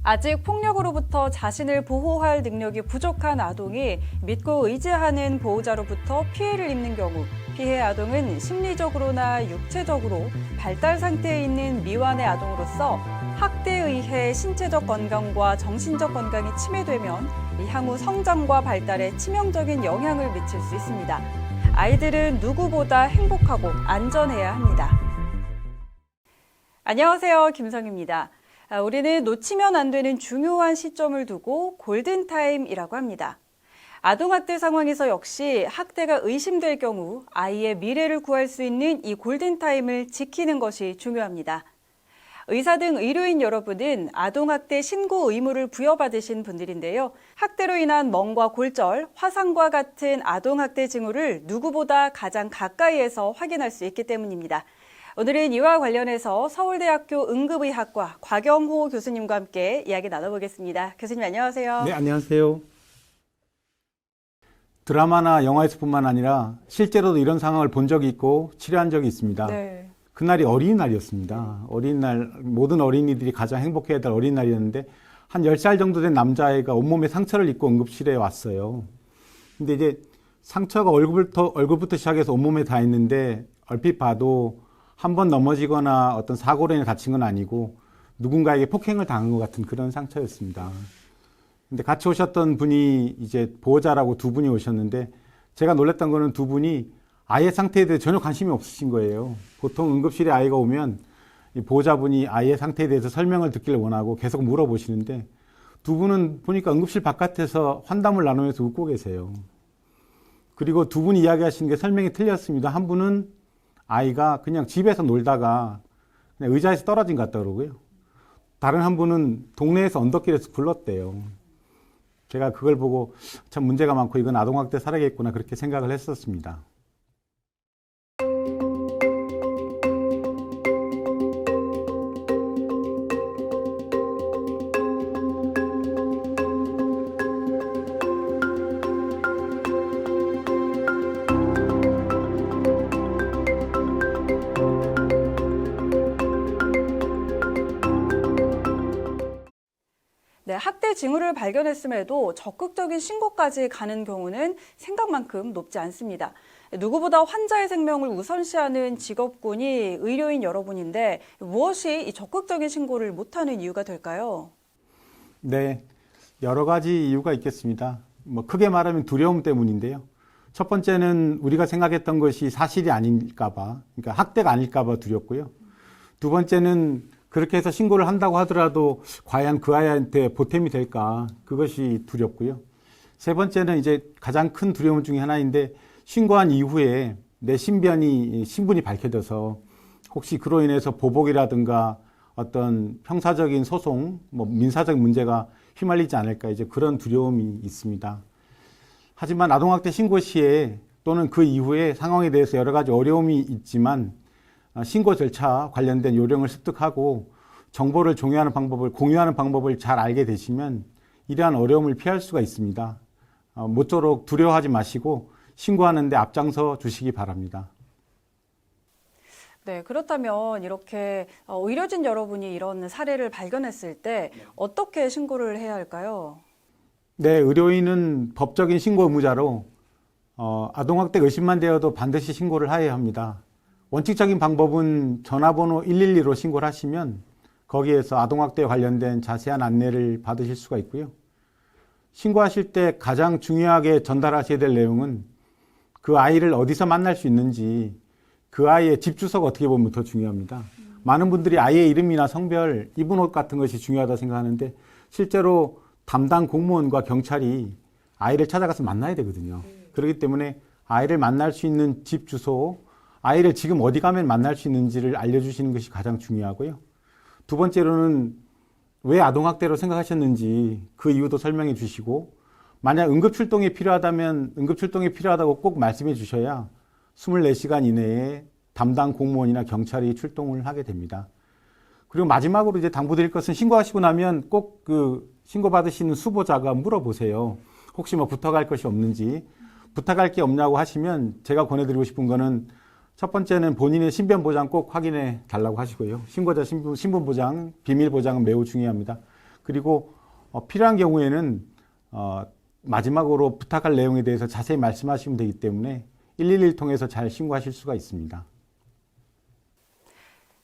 아직 폭력으로부터 자신을 보호할 능력이 부족한 아동이 믿고 의지하는 보호자로부터 피해를 입는 경우 피해 아동은 심리적으로나 육체적으로 발달 상태에 있는 미완의 아동으로서 학대에 의해 신체적 건강과 정신적 건강이 침해되면 향후 성장과 발달에 치명적인 영향을 미칠 수 있습니다. 아이들은 누구보다 행복하고 안전해야 합니다. 안녕하세요. 김성입니다. 우리는 놓치면 안 되는 중요한 시점을 두고 골든타임이라고 합니다. 아동학대 상황에서 역시 학대가 의심될 경우 아이의 미래를 구할 수 있는 이 골든타임을 지키는 것이 중요합니다. 의사 등 의료인 여러분은 아동학대 신고 의무를 부여받으신 분들인데요. 학대로 인한 멍과 골절, 화상과 같은 아동학대 징후를 누구보다 가장 가까이에서 확인할 수 있기 때문입니다. 오늘은 이와 관련해서 서울대학교 응급의학과 곽영호 교수님과 함께 이야기 나눠보겠습니다. 교수님 안녕하세요. 네, 안녕하세요. 드라마나 영화에서뿐만 아니라 실제로도 이런 상황을 본 적이 있고 치료한 적이 있습니다. 네. 그날이 어린이날이었습니다. 어린이날, 모든 어린이들이 가장 행복해야 될 어린이날이었는데 한 10살 정도 된 남자아이가 온몸에 상처를 입고 응급실에 왔어요. 근데 이제 상처가 얼굴부터 시작해서 온몸에 다 있는데 얼핏 봐도 한 번 넘어지거나 어떤 사고로 인해 다친 건 아니고 누군가에게 폭행을 당한 것 같은 그런 상처였습니다. 근데 같이 오셨던 분이 이제 보호자라고 두 분이 오셨는데 제가 놀랐던 거는 두 분이 아이의 상태에 대해 전혀 관심이 없으신 거예요. 보통 응급실에 아이가 오면 이 보호자분이 아이의 상태에 대해서 설명을 듣기를 원하고 계속 물어보시는데 두 분은 보니까 응급실 바깥에서 환담을 나누면서 웃고 계세요. 그리고 두 분이 이야기하시는 게 설명이 틀렸습니다. 한 분은 아이가 그냥 집에서 놀다가 그냥 의자에서 떨어진 것 같다 그러고요. 다른 한 분은 동네에서 언덕길에서 굴렀대요. 제가 그걸 보고 참 문제가 많고 이건 아동학대 사례겠구나 그렇게 생각을 했었습니다. 네, 학대 징후를 발견했음에도 적극적인 신고까지 가는 경우는 생각만큼 높지 않습니다. 누구보다 환자의 생명을 우선시하는 직업군이 의료인 여러분인데 무엇이 이 적극적인 신고를 못하는 이유가 될까요? 네, 여러 가지 이유가 있겠습니다. 크게 말하면 두려움 때문인데요. 첫 번째는 우리가 생각했던 것이 사실이 아닐까 봐, 그러니까 학대가 아닐까 봐 두렵고요. 두 번째는 그렇게 해서 신고를 한다고 하더라도 과연 그 아이한테 보탬이 될까? 그것이 두렵고요. 세 번째는 이제 가장 큰 두려움 중에 하나인데 신고한 이후에 내 신분이 밝혀져서 혹시 그로 인해서 보복이라든가 어떤 형사적인 소송, 민사적 문제가 휘말리지 않을까 이제 그런 두려움이 있습니다. 하지만 아동학대 신고 시에 또는 그 이후에 상황에 대해서 여러 가지 어려움이 있지만 신고 절차 관련된 요령을 습득하고 정보를 공유하는 방법을 잘 알게 되시면 이러한 어려움을 피할 수가 있습니다. 모쪼록 두려워하지 마시고 신고하는 데 앞장서 주시기 바랍니다. 네, 그렇다면 이렇게 의료진 여러분이 이런 사례를 발견했을 때 어떻게 신고를 해야 할까요? 네, 의료인은 법적인 신고 의무자로 아동학대 의심만 되어도 반드시 신고를 해야 합니다. 원칙적인 방법은 전화번호 112로 신고를 하시면 거기에서 아동학대에 관련된 자세한 안내를 받으실 수가 있고요. 신고하실 때 가장 중요하게 전달하셔야 될 내용은 그 아이를 어디서 만날 수 있는지 그 아이의 집 주소가 어떻게 보면 더 중요합니다. 많은 분들이 아이의 이름이나 성별, 입은 옷 같은 것이 중요하다고 생각하는데 실제로 담당 공무원과 경찰이 아이를 찾아가서 만나야 되거든요. 그렇기 때문에 아이를 만날 수 있는 집 주소, 아이를 지금 어디 가면 만날 수 있는지를 알려주시는 것이 가장 중요하고요. 두 번째로는 왜 아동학대로 생각하셨는지 그 이유도 설명해 주시고 만약 응급출동이 필요하다면 응급출동이 필요하다고 꼭 말씀해 주셔야 24시간 이내에 담당 공무원이나 경찰이 출동을 하게 됩니다. 그리고 마지막으로 이제 당부드릴 것은 신고하시고 나면 꼭 그 신고받으시는 수보자가 물어보세요. 혹시 뭐 부탁할 것이 없는지, 부탁할 게 없냐고 하시면 제가 권해드리고 싶은 거는 첫 번째는 본인의 신변 보장 꼭 확인해 달라고 하시고요. 신고자 신분 보장, 비밀 보장은 매우 중요합니다. 그리고 필요한 경우에는 마지막으로 부탁할 내용에 대해서 자세히 말씀하시면 되기 때문에 111 통해서 잘 신고하실 수가 있습니다.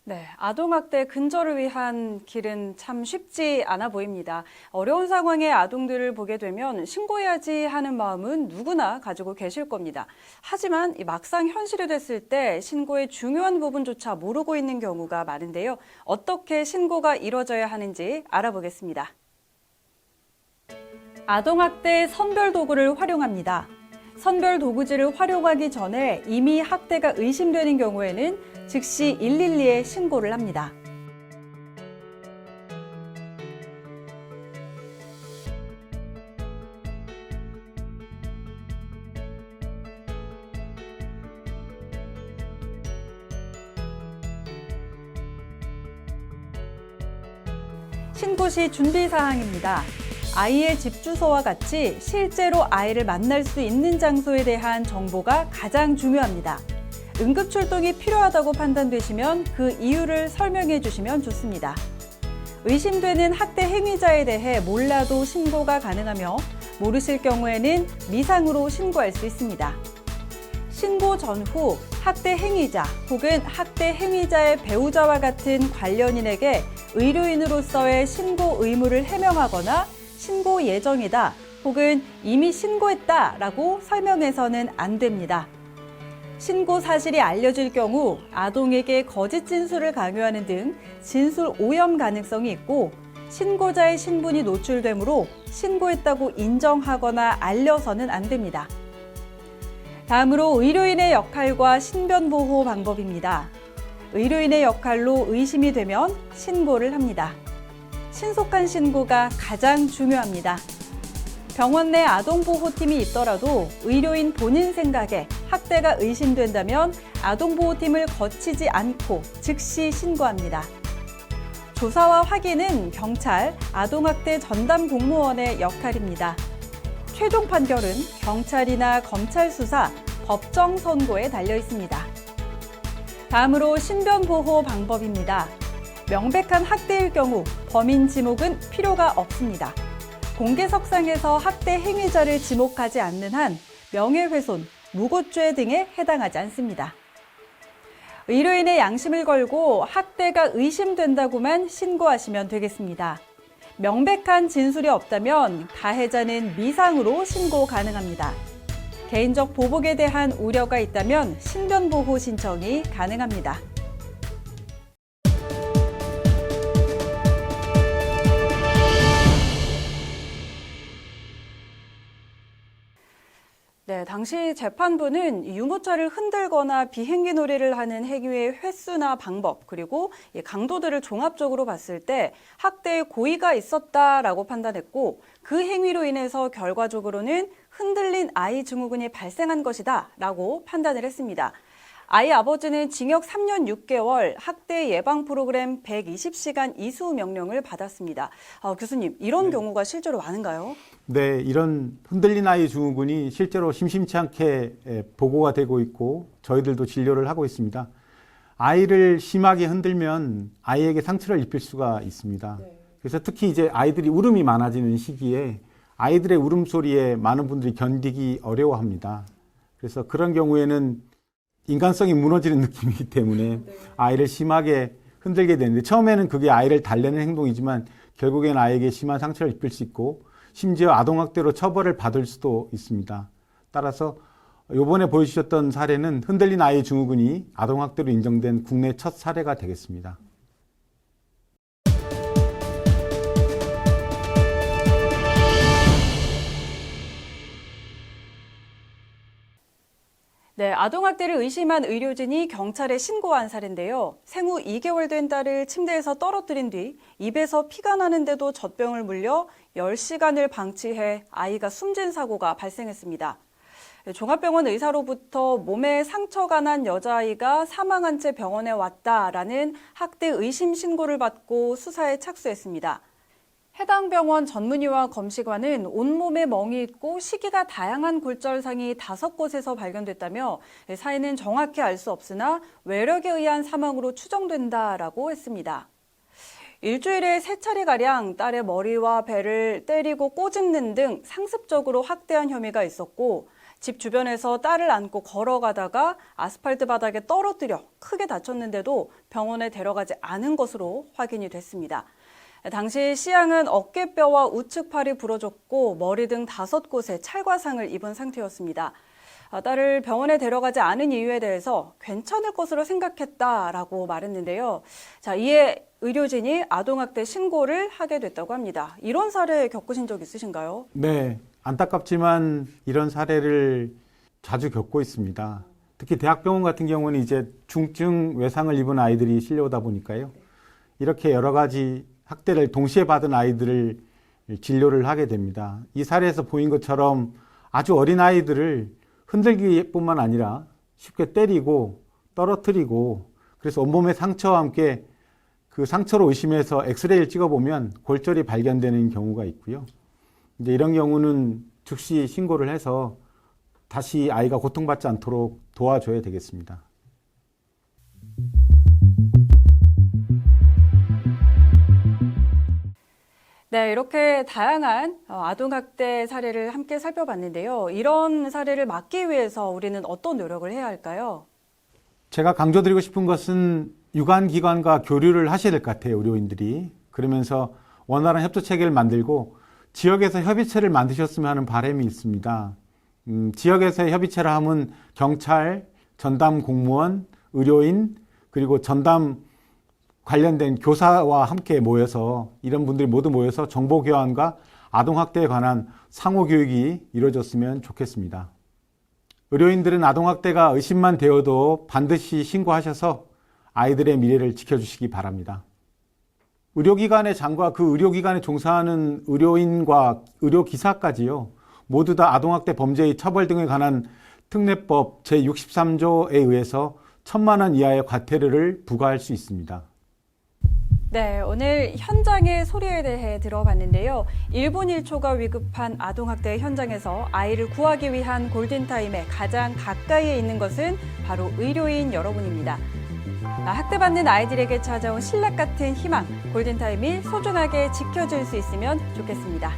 네, 아동학대 근절을 위한 길은 참 쉽지 않아 보입니다. 어려운 상황의 아동들을 보게 되면 신고해야지 하는 마음은 누구나 가지고 계실 겁니다. 하지만 막상 현실이 됐을 때 신고의 중요한 부분조차 모르고 있는 경우가 많은데요. 어떻게 신고가 이루어져야 하는지 알아보겠습니다. 아동학대 선별 도구를 활용합니다. 선별 도구지를 활용하기 전에 이미 학대가 의심되는 경우에는 즉시 112에 신고를 합니다. 신고 시 준비사항입니다. 아이의 집 주소와 같이 실제로 아이를 만날 수 있는 장소에 대한 정보가 가장 중요합니다. 응급 출동이 필요하다고 판단되시면 그 이유를 설명해 주시면 좋습니다. 의심되는 학대 행위자에 대해 몰라도 신고가 가능하며 모르실 경우에는 미상으로 신고할 수 있습니다. 신고 전후 학대 행위자 혹은 학대 행위자의 배우자와 같은 관련인에게 의료인으로서의 신고 의무를 해명하거나 신고 예정이다 혹은 이미 신고했다라고 설명해서는 안 됩니다. 신고 사실이 알려질 경우 아동에게 거짓 진술을 강요하는 등 진술 오염 가능성이 있고 신고자의 신분이 노출되므로 신고했다고 인정하거나 알려서는 안 됩니다. 다음으로 의료인의 역할과 신변 보호 방법입니다. 의료인의 역할로 의심이 되면 신고를 합니다. 신속한 신고가 가장 중요합니다. 병원 내 아동보호팀이 있더라도 의료인 본인 생각에 학대가 의심된다면 아동보호팀을 거치지 않고 즉시 신고합니다. 조사와 확인은 경찰, 아동학대 전담 공무원의 역할입니다. 최종 판결은 경찰이나 검찰 수사, 법정 선고에 달려 있습니다. 다음으로 신변보호 방법입니다. 명백한 학대일 경우 범인 지목은 필요가 없습니다. 공개석상에서 학대 행위자를 지목하지 않는 한 명예훼손, 무고죄 등에 해당하지 않습니다. 의료인의 양심을 걸고 학대가 의심된다고만 신고하시면 되겠습니다. 명백한 진술이 없다면 가해자는 미상으로 신고 가능합니다. 개인적 보복에 대한 우려가 있다면 신변보호 신청이 가능합니다. 네, 당시 재판부는 유모차를 흔들거나 비행기 놀이를 하는 행위의 횟수나 방법, 그리고 강도들을 종합적으로 봤을 때 학대의 고의가 있었다라고 판단했고 그 행위로 인해서 결과적으로는 흔들린 아이 증후군이 발생한 것이다라고 판단을 했습니다. 아이 아버지는 징역 3년 6개월, 학대 예방 프로그램 120시간 이수 명령을 받았습니다. 교수님, 이런 경우가 실제로 많은가요? 네, 이런 흔들린 아이 증후군이 실제로 심심치 않게 보고가 되고 있고 저희들도 진료를 하고 있습니다. 아이를 심하게 흔들면 아이에게 상처를 입힐 수가 있습니다. 그래서 특히 이제 아이들이 울음이 많아지는 시기에 아이들의 울음소리에 많은 분들이 견디기 어려워합니다. 그래서 그런 경우에는 인간성이 무너지는 느낌이기 때문에 아이를 심하게 흔들게 되는데 처음에는 그게 아이를 달래는 행동이지만 결국엔 아이에게 심한 상처를 입힐 수 있고 심지어 아동학대로 처벌을 받을 수도 있습니다. 따라서 이번에 보여주셨던 사례는 흔들린 아이 증후군이 아동학대로 인정된 국내 첫 사례가 되겠습니다. 네, 아동학대를 의심한 의료진이 경찰에 신고한 사례인데요. 생후 2개월 된 딸을 침대에서 떨어뜨린 뒤 입에서 피가 나는데도 젖병을 물려 10시간을 방치해 아이가 숨진 사고가 발생했습니다. 종합병원 의사로부터 몸에 상처가 난 여자아이가 사망한 채 병원에 왔다라는 학대 의심 신고를 받고 수사에 착수했습니다. 해당 병원 전문의와 검시관은 온몸에 멍이 있고 시기가 다양한 골절상이 5곳에서 발견됐다며 사인은 정확히 알 수 없으나 외력에 의한 사망으로 추정된다라고 했습니다. 일주일에 3차례가량 딸의 머리와 배를 때리고 꼬집는 등 상습적으로 학대한 혐의가 있었고 집 주변에서 딸을 안고 걸어가다가 아스팔트 바닥에 떨어뜨려 크게 다쳤는데도 병원에 데려가지 않은 것으로 확인이 됐습니다. 당시 시양은 어깨뼈와 우측 팔이 부러졌고 머리 등 5곳에 찰과상을 입은 상태였습니다. 딸을 병원에 데려가지 않은 이유에 대해서 괜찮을 것으로 생각했다라고 말했는데요. 이에 의료진이 아동학대 신고를 하게 됐다고 합니다. 이런 사례 겪으신 적 있으신가요? 네, 안타깝지만 이런 사례를 자주 겪고 있습니다. 특히 대학병원 같은 경우는 이제 중증 외상을 입은 아이들이 실려오다 보니까요. 이렇게 여러 가지 학대를 동시에 받은 아이들을 진료를 하게 됩니다. 이 사례에서 보인 것처럼 아주 어린 아이들을 흔들기뿐만 아니라 쉽게 때리고 떨어뜨리고 그래서 온몸의 상처와 함께 그 상처로 의심해서 엑스레이를 찍어보면 골절이 발견되는 경우가 있고요. 이제 이런 경우는 즉시 신고를 해서 다시 아이가 고통받지 않도록 도와줘야 되겠습니다. 네, 이렇게 다양한 아동학대 사례를 함께 살펴봤는데요. 이런 사례를 막기 위해서 우리는 어떤 노력을 해야 할까요? 제가 강조드리고 싶은 것은 유관기관과 교류를 하셔야 될 것 같아요, 의료인들이. 그러면서 원활한 협조 체계를 만들고 지역에서 협의체를 만드셨으면 하는 바람이 있습니다. 지역에서의 협의체를 하면 경찰, 전담 공무원, 의료인, 그리고 전담 관련된 교사와 함께 모여서 이런 분들이 모두 모여서 정보 교환과 아동학대에 관한 상호 교육이 이루어졌으면 좋겠습니다. 의료인들은 아동학대가 의심만 되어도 반드시 신고하셔서 아이들의 미래를 지켜주시기 바랍니다. 의료기관의 장과 그 의료기관에 종사하는 의료인과 의료기사까지요, 모두 다 아동학대 범죄의 처벌 등에 관한 특례법 제63조에 의해서 1,000만 원 이하의 과태료를 부과할 수 있습니다. 네, 오늘 현장의 소리에 대해 들어봤는데요. 1분 1초가 위급한 아동학대 현장에서 아이를 구하기 위한 골든타임에 가장 가까이에 있는 것은 바로 의료인 여러분입니다. 학대받는 아이들에게 찾아온 신락 같은 희망, 골든타임이 소중하게 지켜질 수 있으면 좋겠습니다.